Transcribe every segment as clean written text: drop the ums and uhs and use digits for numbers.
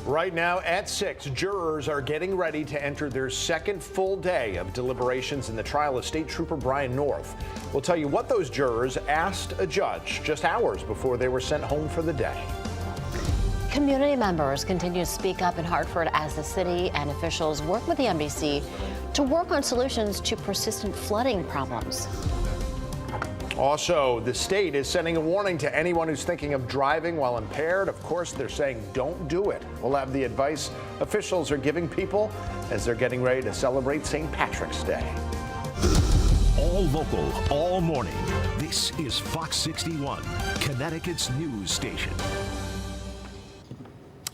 Right now at 6, jurors are getting ready to enter their second full day of deliberations in the trial of State Trooper Brian North. We'll tell you what those jurors asked a judge just hours before they were sent home for the day. Community members continue to speak up in Hartford as the city and officials work with the NBC to work on solutions to persistent flooding problems. Also, the state is sending a warning to anyone who's thinking of driving while impaired. Of course, they're saying don't do it. We'll have the advice officials are giving people as they're getting ready to celebrate St. Patrick's Day. All local, all morning. This is Fox 61, Connecticut's news station.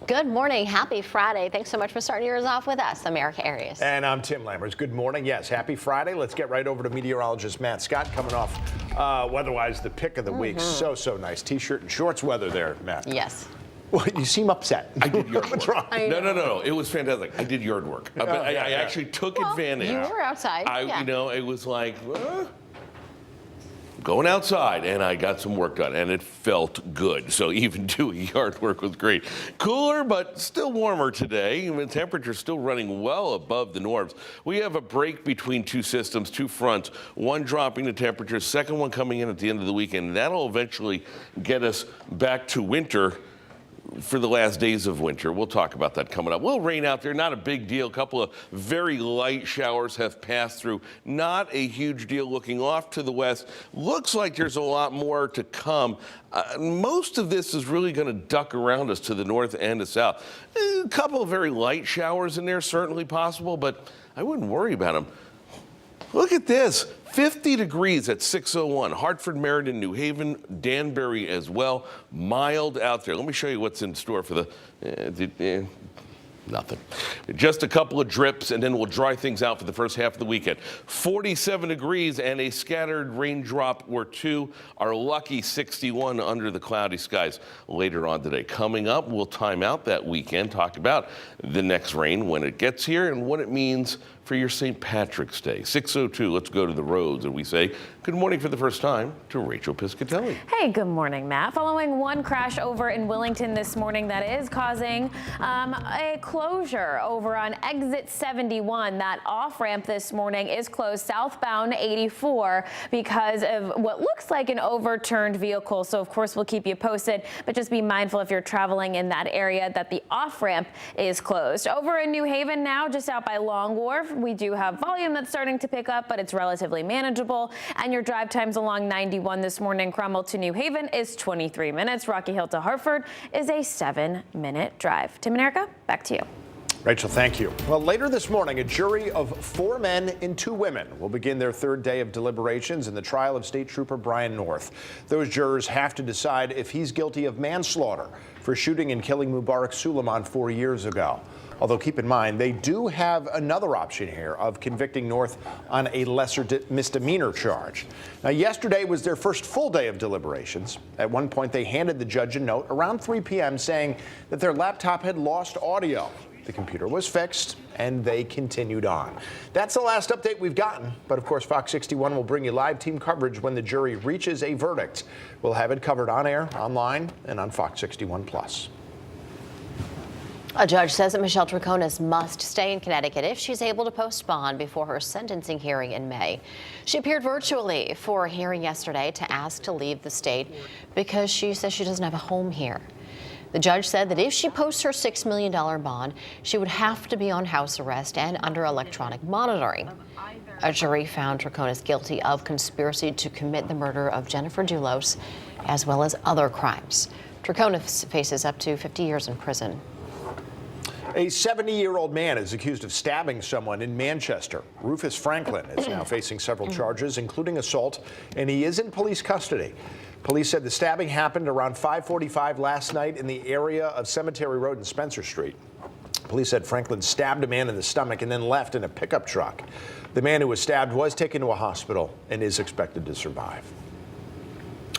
Good morning. Happy Friday. Thanks so much for starting yours off with us. I'm Erica Arias. And I'm Tim Lammers. Good morning. Yes, happy Friday. Let's get right over to meteorologist Matt Scott coming off weather-wise the pick of the week. So nice. T-shirt and shorts weather there, Matt. Yes. Well, you seem upset. I did yard What's work. wrong? No. It was fantastic. I did yard work. But I actually took advantage. You were outside. You know, it was like, going outside, and I got some work done, and it felt good. So even doing yard work was great. Cooler, but still warmer today. The temperature's still running well above the norms. We have a break between two systems, two fronts, one dropping the temperature, second one coming in at the end of the weekend. That'll eventually get us back to winter for the last days of winter. We'll talk about that coming up. Will rain out there, not a big deal. A couple of very light showers have passed through. Not a huge deal. Looking off to the west, looks like there's a lot more to come. Most of this is really going to duck around us to the north and the south. A couple of very light showers in there, certainly possible, but I wouldn't worry about them. Look at this. 50 degrees at 6:01. Hartford, Meriden, New Haven, Danbury as well. Mild out there. Let me show you what's in store for the nothing. Just a couple of drips, and then we'll dry things out for the first half of the weekend. 47 degrees and a scattered raindrop or two. Our lucky 61 under the cloudy skies later on today. Coming up, we'll time out that weekend, talk about the next rain when it gets here and what it means for your St. Patrick's Day. 6:02, let's go to the roads, and we say good morning for the first time to Rachel Piscatelli. Hey, good morning, Matt. Following one crash over in Willington this morning that is causing a closure over on exit 71. That off-ramp this morning is closed southbound 84 because of what looks like an overturned vehicle. So, of course, we'll keep you posted, but just be mindful if you're traveling in that area that the off-ramp is closed. Over in New Haven now, just out by Long Wharf, we do have volume that's starting to pick up, but it's relatively manageable. And your drive times along 91 this morning, Cromwell to New Haven is 23 minutes. Rocky Hill to Hartford is a 7-minute drive. Tim and Erica, back to you. Rachel, thank you. Well, later this morning, a jury of 4 men and 2 women will begin their third day of deliberations in the trial of State Trooper Brian North. Those jurors have to decide if he's guilty of manslaughter for shooting and killing Mubarak Suleiman 4 years ago. Although keep in mind, they do have another option here of convicting North on a lesser misdemeanor charge. Now, yesterday was their first full day of deliberations. At one point, they handed the judge a note around 3 p.m. saying that their laptop had lost audio. The computer was fixed, and they continued on. That's the last update we've gotten. But, of course, Fox 61 will bring you live team coverage when the jury reaches a verdict. We'll have it covered on air, online, and on Fox 61+. A judge says that Michelle Troconis must stay in Connecticut if she's able to post bond before her sentencing hearing in May. She appeared virtually for a hearing yesterday to ask to leave the state because she says she doesn't have a home here. The judge said that if she posts her $6 million bond, she would have to be on house arrest and under electronic monitoring. A jury found Troconis guilty of conspiracy to commit the murder of Jennifer Dulos, as well as other crimes. Troconis faces up to 50 years in prison. A 70-year-old man is accused of stabbing someone in Manchester. Rufus Franklin is now facing several charges, including assault, and he is in police custody. Police said the stabbing happened around 5:45 last night in the area of Cemetery Road and Spencer Street. Police said Franklin stabbed a man in the stomach and then left in a pickup truck. The man who was stabbed was taken to a hospital and is expected to survive.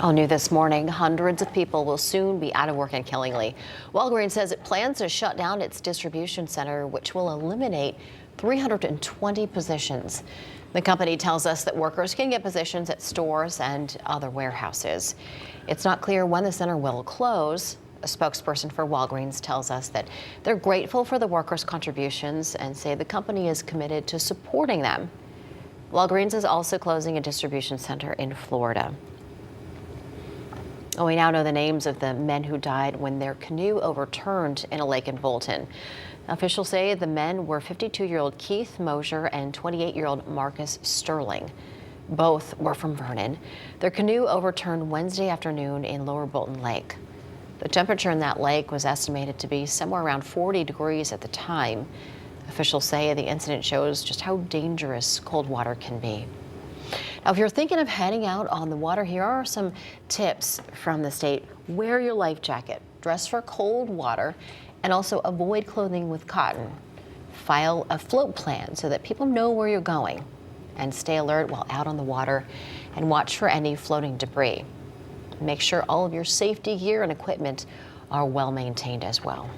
All new this morning, hundreds of people will soon be out of work in Killingly. Walgreens says it plans to shut down its distribution center, which will eliminate 320 positions. The company tells us that workers can get positions at stores and other warehouses. It's not clear when the center will close, A spokesperson for Walgreens tells us that they're grateful for the workers' contributions and say the company is committed to supporting them. Walgreens is also closing a distribution center in Florida. We now know the names of the men who died when their canoe overturned in a lake in Bolton. Officials say the men were 52-year-old Keith Mosier and 28-year-old Marcus Sterling. Both were from Vernon. Their canoe overturned Wednesday afternoon in Lower Bolton Lake. The temperature in that lake was estimated to be somewhere around 40 degrees at the time. Officials say the incident shows just how dangerous cold water can be. Now, if you're thinking of heading out on the water, here are some tips from the state. Wear your life jacket, dress for cold water, and also avoid clothing with cotton. File a float plan so that people know where you're going, and stay alert while out on the water and watch for any floating debris. Make sure all of your safety gear and equipment are well maintained as well.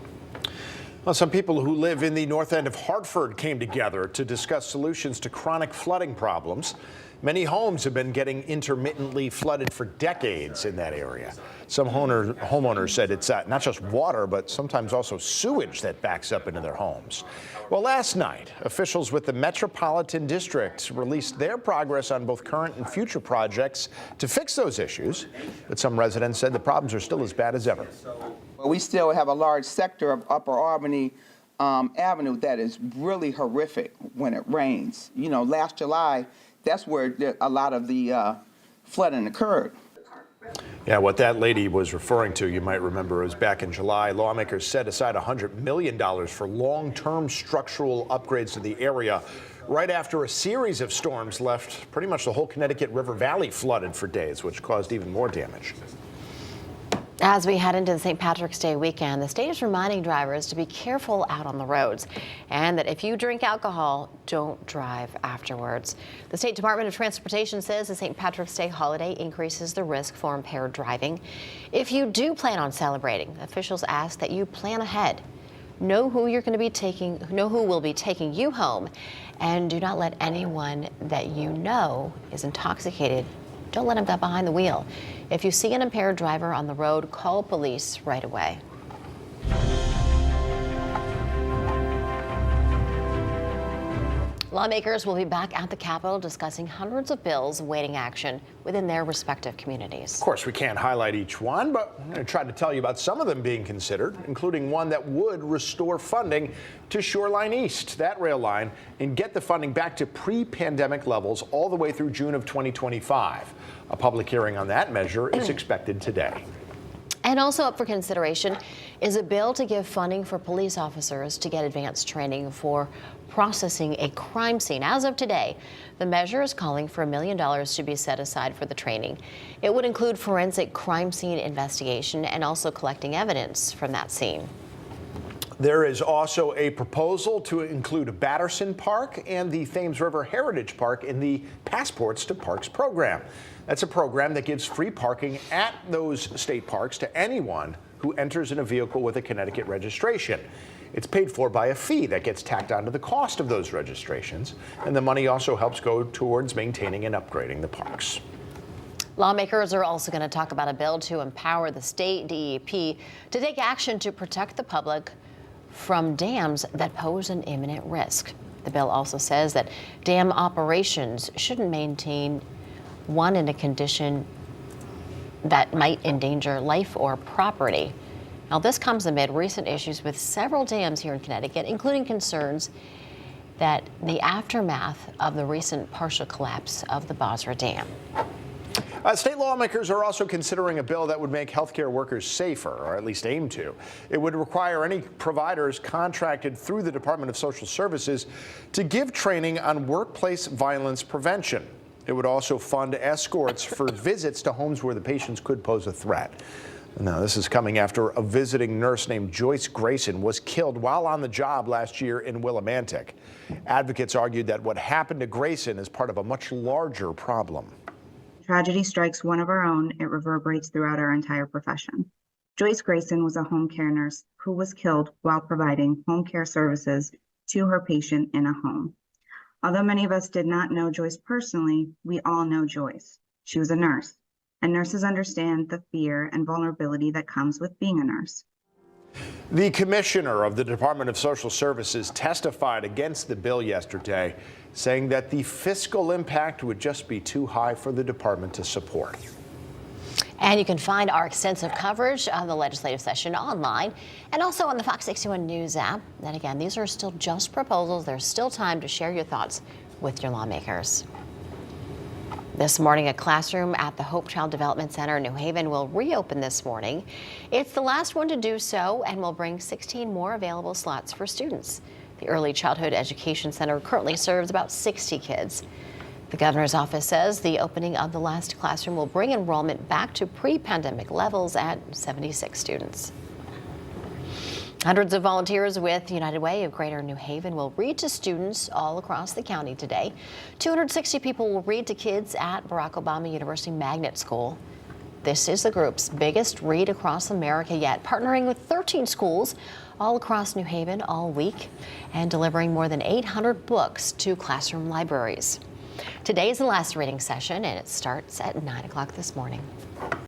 Well, some people who live in the north end of Hartford came together to discuss solutions to chronic flooding problems. Many homes have been getting intermittently flooded for decades in that area. Some homeowners said it's not just water, but sometimes also sewage that backs up into their homes. Well, last night, officials with the Metropolitan District released their progress on both current and future projects to fix those issues. But some residents said the problems are still as bad as ever. We still have a large sector of Upper Albany Avenue that is really horrific when it rains. You know, last July, that's where a lot of the flooding occurred. Yeah, what that lady was referring to, you might remember, was back in July. Lawmakers set aside $100 million for long-term structural upgrades to the area right after a series of storms left pretty much the whole Connecticut River Valley flooded for days, which caused even more damage. As we head into the St. Patrick's Day weekend, the state is reminding drivers to be careful out on the roads and that if you drink alcohol, don't drive afterwards. The State Department of Transportation says the St. Patrick's Day holiday increases the risk for impaired driving. If you do plan on celebrating, officials ask that you plan ahead. Know who will be taking you home, and do not let anyone that you know is intoxicated. Don't let them get behind the wheel. If you see an impaired driver on the road, call police right away. Lawmakers will be back at the Capitol discussing hundreds of bills awaiting action within their respective communities. Of course, we can't highlight each one, but I'm going to try to tell you about some of them being considered, including one that would restore funding to Shoreline East, that rail line, and get the funding back to pre-pandemic levels all the way through June of 2025. A public hearing on that measure is expected today. And also up for consideration is a bill to give funding for police officers to get advanced training for processing a crime scene. As of today, the measure is calling for $1 million to be set aside for the training. It would include forensic crime scene investigation and also collecting evidence from that scene. There is also a proposal to include Batterson Park and the Thames River Heritage Park in the Passports to Parks program. That's a program that gives free parking at those state parks to anyone who enters in a vehicle with a Connecticut registration. It's paid for by a fee that gets tacked onto the cost of those registrations, and the money also helps go towards maintaining and upgrading the parks. Lawmakers are also going to talk about a bill to empower the state DEP to take action to protect the public from dams that pose an imminent risk. The bill also says that dam operations shouldn't maintain one in a condition that might endanger life or property. Now, this comes amid recent issues with several dams here in Connecticut, including concerns that the aftermath of the recent partial collapse of the Basra Dam. State lawmakers are also considering a bill that would make healthcare workers safer, or at least aim to. It would require any providers contracted through the Department of Social Services to give training on workplace violence prevention. It would also fund escorts for visits to homes where the patients could pose a threat. Now, this is coming after a visiting nurse named Joyce Grayson was killed while on the job last year in Willimantic. Advocates argued that what happened to Grayson is part of a much larger problem. Tragedy strikes one of our own, it reverberates throughout our entire profession. Joyce Grayson was a home care nurse who was killed while providing home care services to her patient in a home. Although many of us did not know Joyce personally, we all know Joyce. She was a nurse. and nurses understand the fear and vulnerability that comes with being a nurse. The commissioner of the Department of Social Services testified against the bill yesterday, saying that the fiscal impact would just be too high for the department to support. And you can find our extensive coverage of the legislative session online and also on the Fox 61 News app. And again, these are still just proposals. There's still time to share your thoughts with your lawmakers. This morning, a classroom at the Hope Child Development Center in New Haven will reopen this morning. It's the last one to do so and will bring 16 more available slots for students. The Early Childhood Education Center currently serves about 60 kids. The governor's office says the opening of the last classroom will bring enrollment back to pre-pandemic levels at 76 students. Hundreds of volunteers with United Way of Greater New Haven will read to students all across the county today. 260 people will read to kids at Barack Obama University Magnet School. This is the group's biggest read across America yet, partnering with 13 schools all across New Haven all week and delivering more than 800 books to classroom libraries. Today is the last reading session, and it starts at 9 o'clock this morning.